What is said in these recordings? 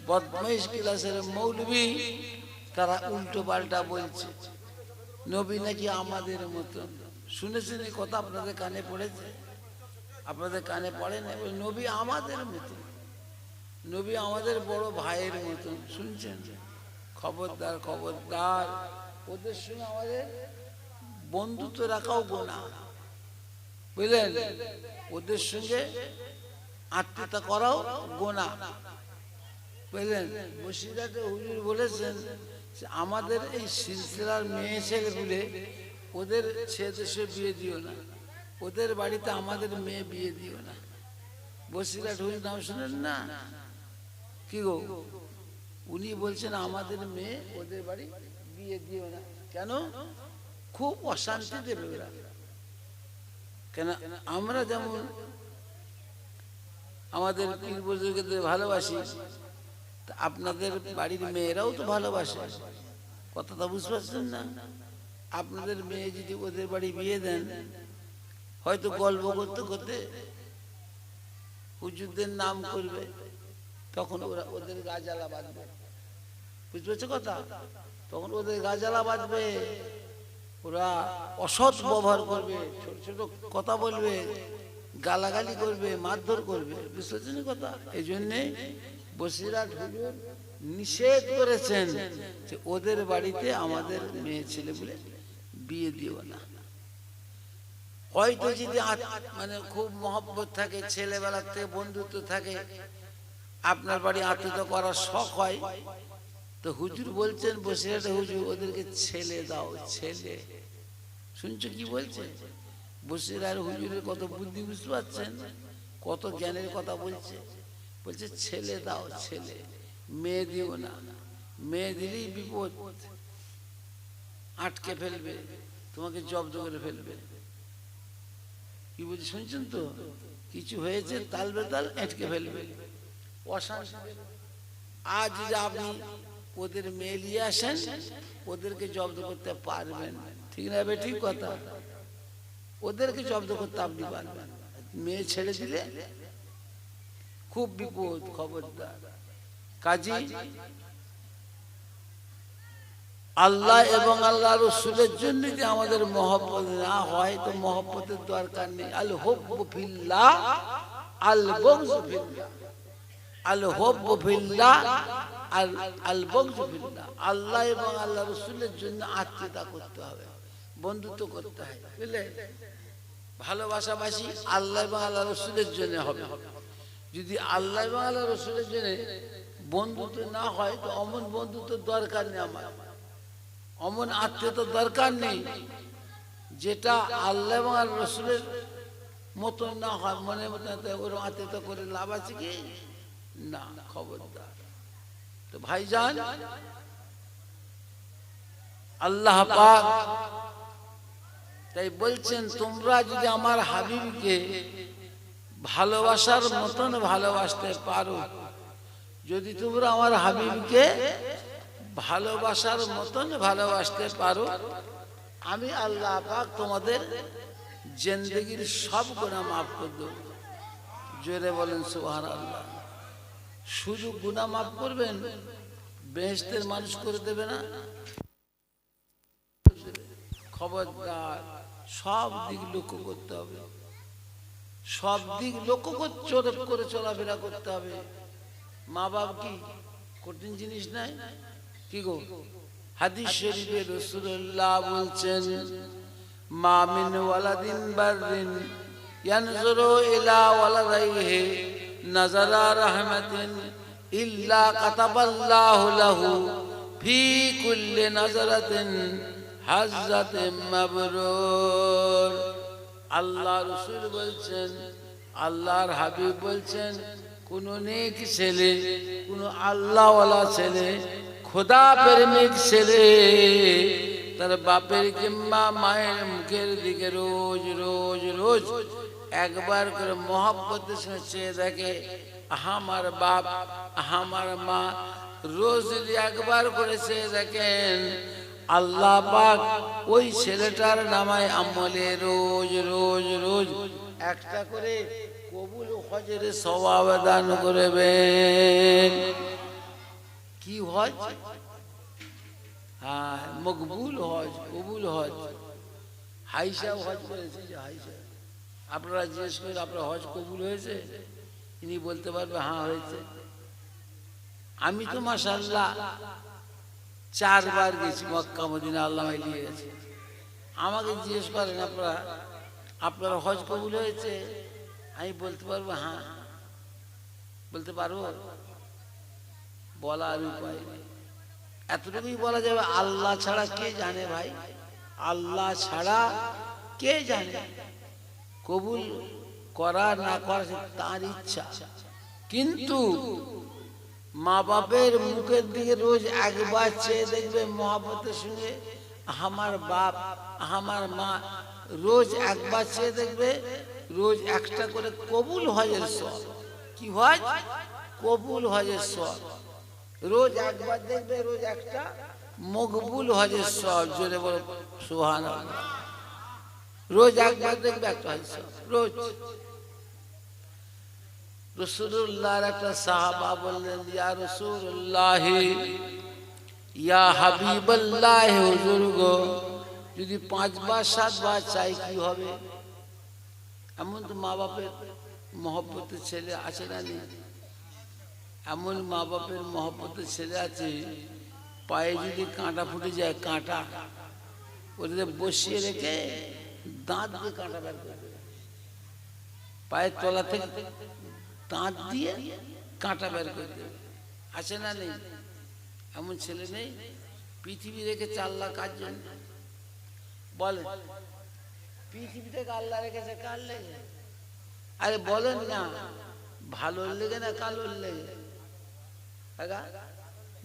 বদমাইশ ক্লাসের মৌলবি তারা উল্টো পাল্টা বলছে নবী নাকি আমাদের মতন। শুনেছেন এই কথা? আপনাদের কানে পড়েছে? আপনাদের কানে পড়ে না? নবী আমাদের মতন, নবী আমাদের বড় ভাইয়ের মতন। শুনছেন? খবরদার খবরদার, ওদের সঙ্গে আমাদের বন্ধুত্ব রাখাও গুনাহ, বুঝলেন? ওদের সঙ্গে আত্মীয়তা করাও গুনাহ, বুঝলেন? বসিরহাটে হুজুর বলেছেন আমাদের এই সিলসিলার মেয়ে ছেলে বলে ওদের ছেলে বিয়ে দিও না, ওদের বাড়িতে আমাদের মেয়ে বিয়ে দিও না। বসিরহাট হুজুর নাম শুনেন না? কি গো, উনি বলছেন আমাদের মেয়ে ওদের বাড়ি বিয়ে দিও না। কেন? খুব অশান্তি দেবে ওরা। কেন? আমরা যেমন আমাদের পীর বুজুর্গদের ভালোবাসি, আপনাদের বাড়ির মেয়েরাও তো ভালোবাসে। কথাটা বুঝতে পারছেন না? আপনাদের মেয়ে যদি ওদের বাড়ি বিয়ে দেন, হয়তো গল্প করতে করতে হুজুরদের নাম করবে, তখন ওরা ওদের গা জ্বালা বাঁধবে। বুঝতে পারছো কথা? তখন ওদের গা জ্বালা বাঁধবে, ওরা অসৎ ব্যবহার করবে, ছোট ছোট কথা বলবে, গালাগালি করবে, মারধর করবে। বুঝতে পারছেন কথা? এই জন্যে বসিরহাট হুজুর নিষেধ করেছেন যে ওদের বাড়িতে আমাদের মেয়ে ছেলে বলে বিয়ে দিও না। হয়তো যদি মানে খুব মহব্বত থাকে, ছেলেবেলার থেকে বন্ধুত্ব থাকে, আপনার বাড়ি আত্মীয়তা করার শখ হয়, তো হুজুর বলছেন বসিরহাটে হুজুর ওদেরকে ছেলে দাও, ছেলে। শুনছো কি বলছে? বসিরহাট হুজুরের কত বুদ্ধি, বুঝতে পারছেন? কত জ্ঞানের কথা বলছে। বলছে ছেলে দাও, ছেলে, মেয়ে দিও না। মেয়ে দিলেই বিপদ, আটকে ফেলবে, তোমাকে জব্দ করে ফেলবে। কি বলছি শুনছেন তো? কিছু হয়েছে তাল বেতাল আটকে ফেলবে, অশান্তি। আজ যদি আপনি ওদের মেয়ে নিয়ে আসেন, ওদেরকে জব্দ করতে পারবেন, ঠিক না? ঠিক কথা। ওদেরকে জব্দ করতে আপনি পারবেন, মেয়ে ছেড়ে দিলে খুব বিপদ। খবরদার। কাজী আল্লাহ এবং আল্লাহ রসুলের জন্য যদি আমাদের মহব্বত না হয়, তো মহব্বতের দরকার নেই। আল হুব্বু ফিল্লাহ আল বুগযু ফিল্লাহ, আল হুব্বু ফিল্লাহ আল বুগযু ফিল্লাহ। আল্লাহ এবং আল্লাহ রসুলের জন্য আত্মীয়তা করতে হবে, বন্ধুত্ব করতে হয়, বুঝলে? ভালোবাসাবাসি আল্লাহ এবং আল্লাহ রসুলের জন্য হবে। যদি আল্লাহ এবং আল্লাহ রসুলের জন্য বন্ধুত্ব না হয়, তো অমন বন্ধুত্ব দরকার নেই, আমার অমন আত্মীয়তার দরকার নেই। যেটা আল্লাহ এবং আল্লাহ রসুলের মতন না হয়, মনের মতন ওরকম আত্মীয়তা করে লাভ আছে কি? না, খবরদার। তো ভাইজান, আল্লাহ পাক তাই বলছেন তোমরা যদি আমার হাবিবকে ভালোবাসার মতন ভালোবাসতে পারো, যদি তোমরা আমার হাবিবকে ভালোবাসার মতন ভালোবাসতে পারো, আমি আল্লাহ পাক তোমাদের জিন্দেগির সব গুনাহ মাফ করে দেব। জোরে বলেন সুবহানাল্লাহ। শুধু গুনাহ মাফ করবেন, বেহেশতের মানুষ করে দেবে না। খবরদার, সব দিক লক্ষ্য করতে হবে, সব দিক লক্ষ্য করে চলাফেরা করতে হবে। মা বাপ কি কঠিন জিনিস নাই? কি গো, হাদিস শরীফে রাসূলুল্লাহ বলছেন, মা মিন ওয়ালাদিন বাররিন ইয়ানজুরু ইলা ওয়ালাদাইহি নাযারা রাহমাতিন ইল্লা কাতাবাল্লাহু লাহু ফি কুল্লি নাযারাতিন হাজ্জাতিন মাবরুর। আল্লাহ রাসূল বলছেন, আল্লাহর হাবিব বলছেন, কোন নেক ছেলে, কোন আল্লাহওয়ালা ছেলে, খোদা প্রেমিক ছেলে তার বাপের কিংবা মায়ের মুখের দিকে রোজ রোজ রোজ একবার করে মহব্বতের সঙ্গে চেয়ে দেখে, আমার বাপ আমার মা, রোজ যদি একবার করে চেয়ে দেখেন, আল্লাহ পাক ওই ছেলেটার নামায় আমলে রোজ রোজ রোজ একটা করে কবুল হজের সওয়াব দান করবেন। কি হজ? হ্যাঁ, মকবুল হজ, কবুল হজ। হাইসাও হজ করেছে, যে হাইসা আপনারা জিজ্ঞেস করেন আপনার হজ কবুল হয়েছে, ইনি বলতে পারবে হ্যাঁ হয়েছে। আমি তো মাশাআল্লাহ 4 বার গেছি মক্কা মদিনা, আল্লাহ নিয়ে গেছে। আমাকে জিজ্ঞেস করেন আপনার হজ কবুল হয়েছে, আমি বলতে পারবো হ্যাঁ, বলতে পারবো, বলার উপায় নেই। এতটুকুই বলা যাবে, আল্লাহ ছাড়া কে জানে ভাই, আল্লাহ ছাড়া কে জানে। কবুল করা না করা তার ইচ্ছা, কিন্তু মা বাপের মুখের দিকে রোজ একবার চেয়ে দেখবে মহব্বতের সঙ্গে, আমার বাপ আমার মা, রোজ একবার চেয়ে দেখবে, রোজ একটা করে কবুল হজের সওয়াব। কি হজ? কবুল হজের সওয়াব। রোজ একবার দেখবে, রোজ একটা মকবুল হজের সওয়াব। জোরে বলো সুবহানাল্লাহ। রোজ একবার দেখবে একটা হজের সওয়াব, রোজ। রাসূলুল্লাহর একটা সাহাবা বললেন, ইয়া রাসূলুল্লাহ, ইয়া হাবিবাল্লাহ, হুজুর গো, যদি 5 বার 7 বার চাই কি হবে? এমন তো মা বাপের মহব্বতের ছেলে আছে না নেই? এমন মা বাপের মহব্বতের ছেলে আছে, পায়ে যদি কাঁটা ফুটে যায়, কাঁটা ওদের বসিয়ে রেখে দাঁত দিয়ে কাঁটা বের করে দেবে, পায়ের তলা থেকে দাঁত দিয়ে কাঁটা বের করে দেবে। আছে না নেই? এমন ছেলে নেই? পৃথিবী রেখেছে আল্লাহ কার জন্য বলেন? পৃথিবীটাকে আল্লাহ রেখেছে কার লেগে? আরে বলেন না, ভালোর লেগে না কালোর লেগে?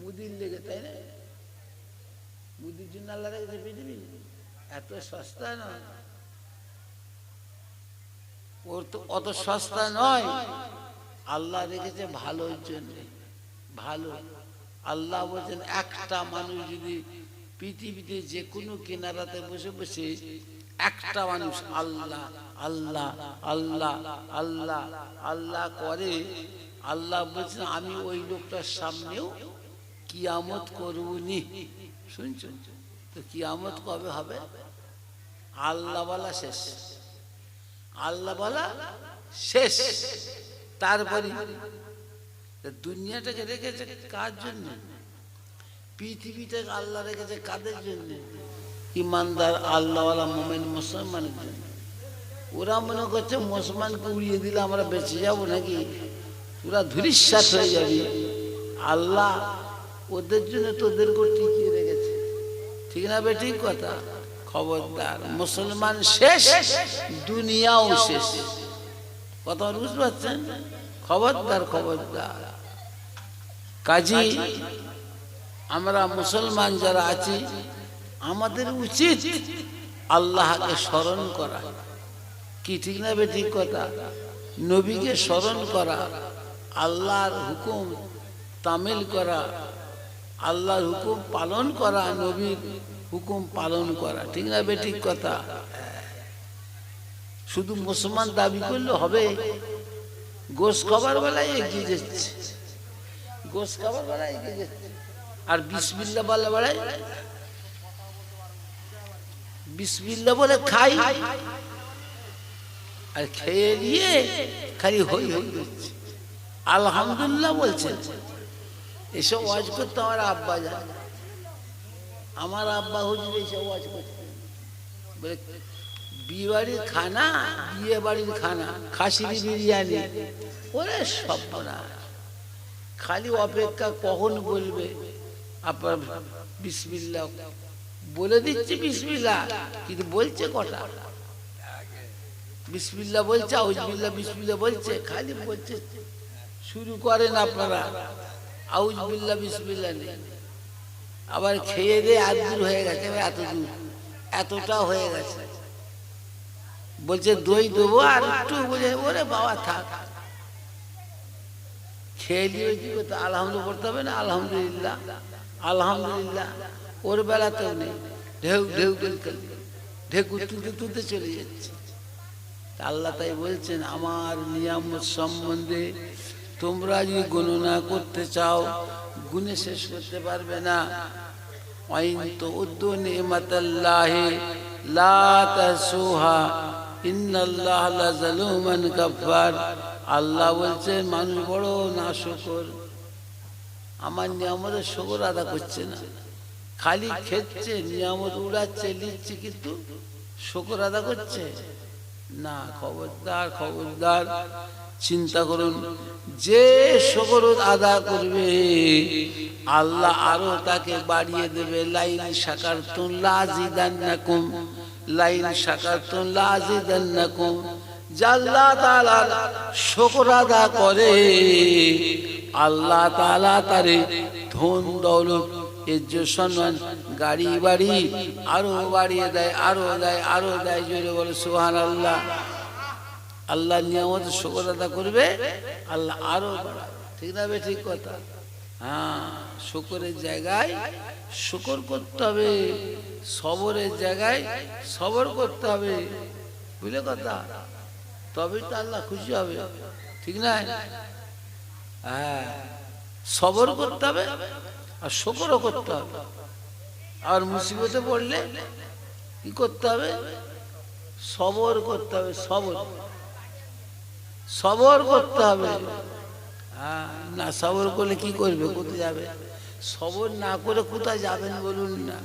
মুদির লেগে, তাই না? মুদির জন্য আল্লাহ রেখেছে পৃথিবী। এত সস্তা নয়, ওর তো অত সস্তা নয়। আল্লাহ রেখেছে ভালোর জন্য, ভালো। আল্লাহ বলছেন, একটা মানুষ যদি পৃথিবীতে যে কোনো কিনারাতে বসে বসে একটা মানুষ আল্লাহ আল্লাহ আল্লাহ আল্লাহ আল্লাহ করে, আল্লাহ বলছেন আমি ওই লোকটার সামনেও কিয়ামত করবনি। শুনছো তো? কিয়ামত কবে হবে? আল্লাহ বলা শেষ, আল্লাহ বলা শেষ। তারপরে দুনিয়াটাকে রেখেছে কার জন্য? পৃথিবীটাকে আল্লাহ রেখেছে কাদের জন্য? ইমানদার আল্লাহওয়ালা মুমিন মুসলমানের জন্য। ওরা মনে করছে মুসলমানকে উড়িয়ে দিলে আমরা বেঁচে যাব নাকি, পুরা ধূলিসাৎ হয়ে যাবে। আল্লাহ ওদের জন্য তোদেরকে টিকিয়ে রেখেছে, ঠিক না বে? ঠিক কথা। খবরদার, মুসলমান শেষ, দুনিয়াও শেষ। কথা বুঝতে পারছেন? খবরদার, খবরদার। কাজী আমরা মুসলমান যারা আছি, আমাদের উচিত আল্লাহকে স্মরণ করা। কি ঠিক না বে? ঠিক কথা। নবীকে স্মরণ করা, আল্লাহর হুকুম তামিল করা, আল্লাহর হুকুম পালন করা, নবীর হুকুম পালন করা, ঠিক না বে? ঠিক কথা। শুধু মুসলমান দাবি করলে হবে? গোশ খাবার বেলায় এগিয়ে যাচ্ছে, গোশ খাবার বেলায় এগিয়ে যাচ্ছে, আর বিসমিল্লাহ বলে বেড়ায়, বিসমিল্লাহ বলে খাই, আর খেয়ে নিয়ে খালি হই হই করছে, আলহামদুলিল্লাহ বলছেন। এসব ওয়াজ করতে আমার আব্বা যায়, আমার আব্বা হুজুর এসব ওয়াজ করতে বলে, বিয়ে বাড়ির খানা, বিয়ে বাড়ির খানা, খাসির বিরিয়ানি, ওরে সব না, খালি অপেক্ষা কখন বলবে আপনার বিসমিল্লাহ। বলে দিচ্ছে বিসমিল্লাহ, কিন্তু বলছে কটা? বিসমিল্লাহ বলছে, আউযুবিল্লাহ বিসমিল্লাহ বলছে, খালি বলছে। শুরু করেন আপনারা, আউযুবিল্লাহ বিসমিল্লাহ নেই। আবার খেয়ে দিয়ে এত দূর হয়ে গেছে, এত দূর, এতটা হয়ে গেছে, বলছে দই দেবো আর একটু, বলে ওরে বাবা থাক, খেয়ে নিয়ে কি করতে? আলহামদুলিল্লাহ পড়তে হবে না? আলহামদুলিল্লাহ আলহামদুলিল্লাহ। ওর বেলাতেও নেই, ঢেউ ঢেউ ঢেকুর তুলতে তুলতে চলে যাচ্ছে। আল্লাহ তাই বলছেন, আমার নিয়ামত সম্বন্ধে তোমরা যদি গণনা করতে চাও, গুণে শেষ করতে পারবে না। ওয়াইন তুদ্দু নি'মাতাল্লাহি লা তাসুহা ইন্নাল্লাহা লাযালুমান কাফফার। আল্লাহ বলছেন মানুষ বড় নাশকর, আমার নিয়ামতের শুকর আদা করছে না, খালি খেচ্ছে, নিয়ামত উড়াচ্ছে, নিচ্ছে, কিন্তু শুকর আদা করছে না। খবরদার, খবরদার, চিন্তা করুন, যে শুকর আদা করবে আল্লাহ আরো তাকে বাড়িয়ে দেবে। লাইন শাকারতুম লাযিদান্নাকুম, লাইন শাকারতুম লাযিদান্নাকুম। যে আল্লাহ তাআলা শুকর আদা করে আল্লাহ তাআলা তারে ধন দৌলত, ইজ্জত সম্মান, গাড়ি বাড়ি আরো বাড়িয়ে দেয়, আরো দেয়, আরো দেয়। জোরে বলে সুবহানাল্লাহ। আল্লাহ নিয়ামত শুকর আদা করবে, আল্লাহ আরো বাড়াবে। ঠিক না বে? ঠিক কথা। হ্যাঁ, শুকরের জায়গায় শুকর করতে হবে, সবরের জায়গায় সবর করতে হবে, বুঝলে কথা? তবেই তো আল্লাহ খুশি হবে, ঠিক না? হ্যাঁ, সবর করতে হবে আর শুকরও করতে হবে। আর মুসিবতে পড়লে কি করতে হবে? সবর করতে হবে, সবর, সবর করতে হবে। হ্যাঁ, না সবর করলে কি করবে? কোথায় যাবে? সবর না করে কোথায় যাবেন বলুন না?